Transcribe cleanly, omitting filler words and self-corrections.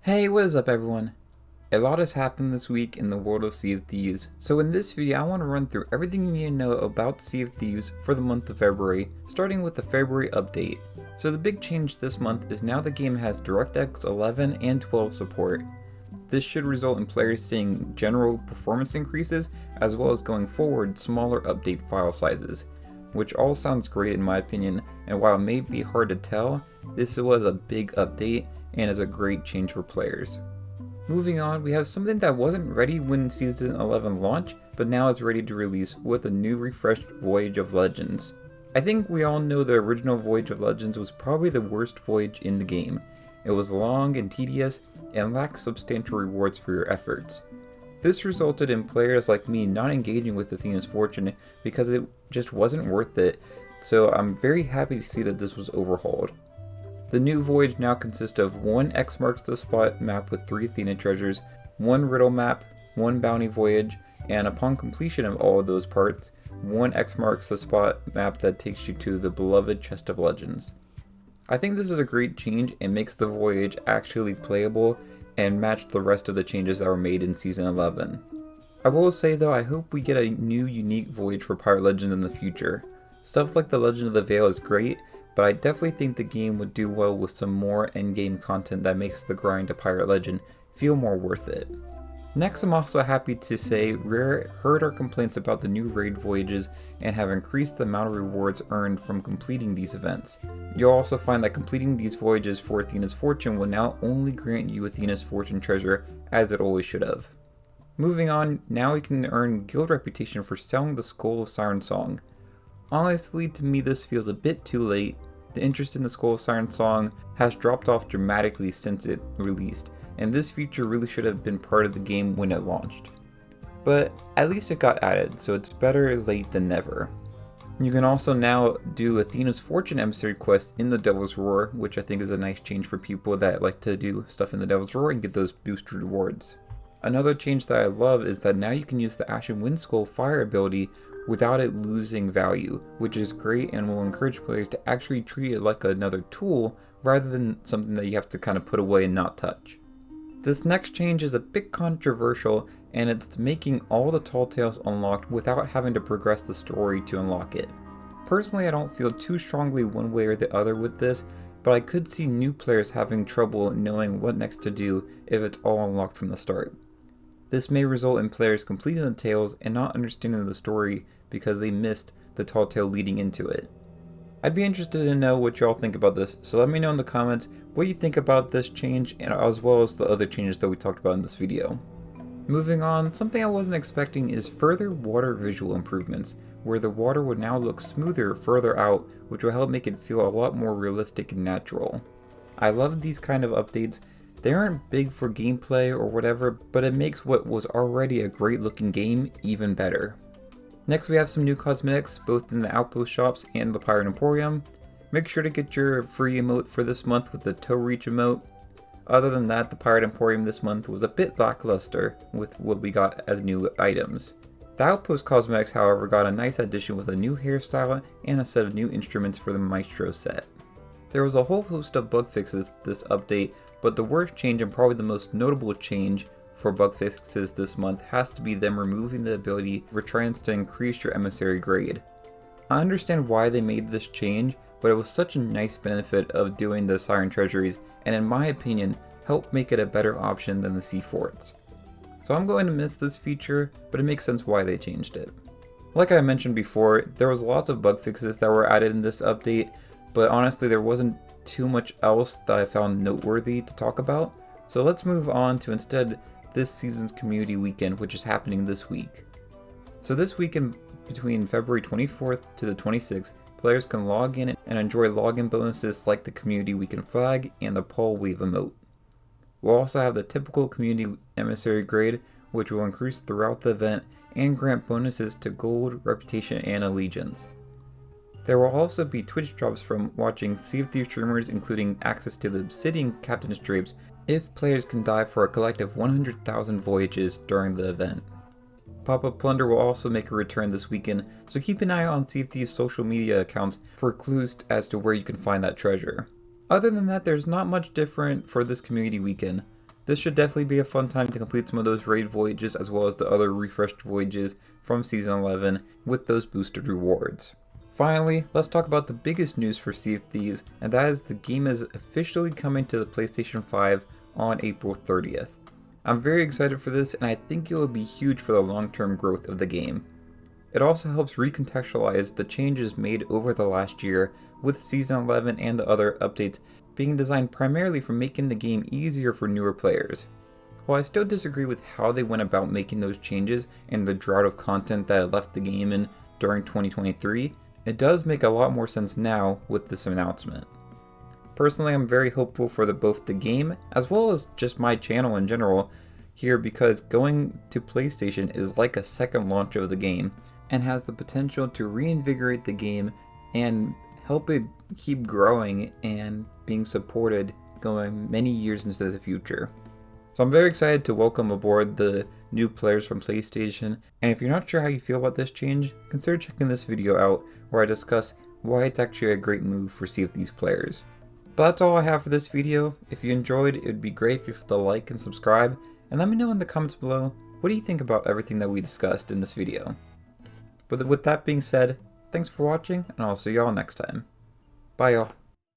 Hey, what is up everyone? A lot has happened this week in the world of Sea of Thieves, so in this video I want to run through everything you need to know about Sea of Thieves for the month of February, starting with the February update. So the big change this month is now the game has DirectX 11 and 12 support. This should result in players seeing general performance increases, as well as going forward smaller update file sizes, which all sounds great in my opinion, and while it may be hard to tell, this was a big update and is a great change for players. Moving on, we have something that wasn't ready when Season 11 launched, but now is ready to release with a new refreshed Voyage of Legends. I think we all know the original Voyage of Legends was probably the worst voyage in the game. It was long and tedious and lacked substantial rewards for your efforts. This resulted in players like me not engaging with Athena's Fortune because it just wasn't worth it, so I'm very happy to see that this was overhauled. The new voyage now consists of one X marks the spot map with 3 Athena treasures, one riddle map, one bounty voyage, and upon completion of all of those parts, one X marks the spot map that takes you to the beloved Chest of Legends. I think this is a great change and makes the voyage actually playable and match the rest of the changes that were made in Season 11. I will say though, I hope we get a new unique voyage for Pirate Legends in the future. Stuff like the Legend of the Veil is great, but I definitely think the game would do well with some more endgame content that makes the grind to Pirate Legend feel more worth it. Next, I'm also happy to say Rare heard our complaints about the new raid voyages and have increased the amount of rewards earned from completing these events. You'll also find that completing these voyages for Athena's Fortune will now only grant you Athena's Fortune treasure, as it always should have. Moving on, now you can earn guild reputation for selling the Skull of Siren Song. Honestly, to me this feels a bit too late. The interest in the Skull of Siren Song has dropped off dramatically since it released, and this feature really should have been part of the game when it launched. But at least it got added, so it's better late than never. You can also now do Athena's Fortune Emissary quest in the Devil's Roar, which I think is a nice change for people that like to do stuff in the Devil's Roar and get those boosted rewards. Another change that I love is that now you can use the Ashen Windskull fire ability without it losing value, which is great and will encourage players to actually treat it like another tool rather than something that you have to kind of put away and not touch. This next change is a bit controversial, and it's making all the Tall Tales unlocked without having to progress the story to unlock it. Personally, I don't feel too strongly one way or the other with this, but I could see new players having trouble knowing what next to do if it's all unlocked from the start. This may result in players completing the tales and not understanding the story because they missed the tall tale leading into it. I'd be interested to know what y'all think about this, so let me know in the comments what you think about this change and as well as the other changes that we talked about in this video. Moving on, something I wasn't expecting is further water visual improvements, where the water would now look smoother further out, which will help make it feel a lot more realistic and natural. I love these kind of updates. They aren't big for gameplay or whatever, but it makes what was already a great looking game even better. Next we have some new cosmetics, both in the Outpost shops and the Pirate Emporium. Make sure to get your free emote for this month with the Toe Reach emote. Other than that, the Pirate Emporium this month was a bit lackluster with what we got as new items. The Outpost cosmetics, however, got a nice addition with a new hairstyle and a set of new instruments for the Maestro set. There was a whole host of bug fixes this update, but the worst change and probably the most notable change for bug fixes this month has to be them removing the ability for Trans to increase your emissary grade. I understand why they made this change, but it was such a nice benefit of doing the Siren Treasuries, and in my opinion, helped make it a better option than the Sea Forts. So I'm going to miss this feature, but it makes sense why they changed it. Like I mentioned before, there was lots of bug fixes that were added in this update, but honestly there wasn't too much else that I found noteworthy to talk about. So let's move on to instead this season's community weekend, which is happening this week. So this weekend between February 24th to the 26th, players can log in and enjoy login bonuses like the community weekend flag and the pole wave emote. We'll also have the typical community emissary grade, which will increase throughout the event and grant bonuses to gold, reputation, and allegiance. There will also be Twitch drops from watching Sea of Thieves streamers, including access to the Obsidian Captain's Drapes if players can dive for a collective 100,000 voyages during the event. Pop-up Plunder will also make a return this weekend, so keep an eye on Sea of Thieves' social media accounts for clues as to where you can find that treasure. Other than that, there's not much different for this community weekend. This should definitely be a fun time to complete some of those raid voyages as well as the other refreshed voyages from Season 11 with those boosted rewards. Finally, let's talk about the biggest news for Sea of Thieves, and that is the game is officially coming to the PlayStation 5 on April 30th. I'm very excited for this, and I think it will be huge for the long-term growth of the game. It also helps recontextualize the changes made over the last year, with Season 11 and the other updates being designed primarily for making the game easier for newer players. While I still disagree with how they went about making those changes and the drought of content that had left the game in during 2023, it does make a lot more sense now with this announcement. Personally, I'm very hopeful for both the game as well as just my channel in general here, because going to PlayStation is like a second launch of the game and has the potential to reinvigorate the game and help it keep growing and being supported going many years into the future. So I'm very excited to welcome aboard the new players from PlayStation, and if you're not sure how you feel about this change, consider checking this video out where I discuss why it's actually a great move for Sea of Thieves players. But that's all I have for this video. If you enjoyed, it would be great if you hit the like and subscribe, and let me know in the comments below, what do you think about everything that we discussed in this video? But with that being said, thanks for watching, and I'll see y'all next time. Bye y'all.